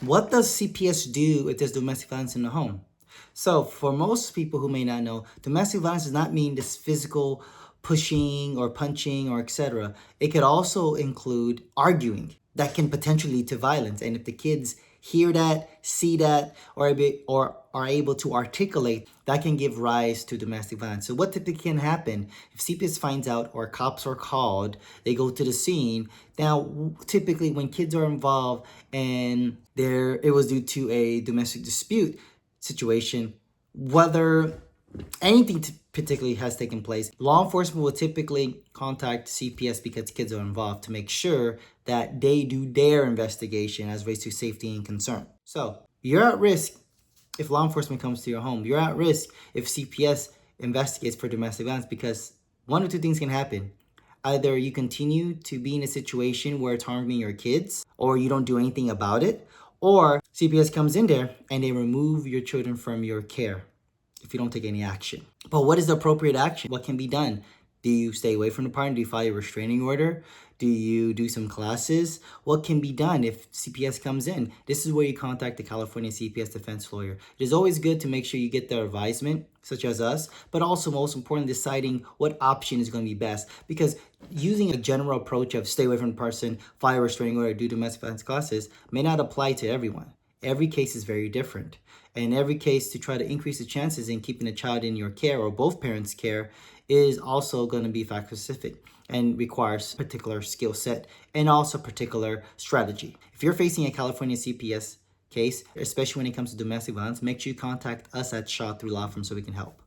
What does CPS do if there's domestic violence in the home? So, for most people who may not know, domestic violence does not mean this physical pushing or punching or etc. It could also include arguing that can potentially lead to violence. And if the kids hear that, see that, or are able to articulate, that can give rise to domestic violence. So what typically can happen if CPS finds out or cops are called, they go to the scene. Now, typically when kids are involved and it was due to a domestic dispute situation, whether anything particularly has taken place, law enforcement will typically contact CPS because kids are involved to make sure that they do their investigation as relates to safety and concern. So you're at risk if law enforcement comes to your home. You're at risk if CPS investigates for domestic violence because one or two things can happen. Either you continue to be in a situation where it's harming your kids, or you don't do anything about it, or CPS comes in there and they remove your children from your care if you don't take any action. But what is the appropriate action? What can be done? Do you stay away from the partner? Do you file a restraining order? Do you do some classes? What can be done if CPS comes in? This is where you contact the California CPS defense lawyer. It is always good to make sure you get their advisement, such as us, but also most important, deciding what option is going to be best. Because using a general approach of stay away from the person, file a restraining order, do domestic violence classes may not apply to everyone. Every case is very different. And every case, to try to increase the chances in keeping a child in your care or both parents' care is also going to be fact specific and requires particular skill set and also particular strategy. If you're facing a California CPS case, especially when it comes to domestic violence, make sure you contact us at Shaw through Law Firm so we can help.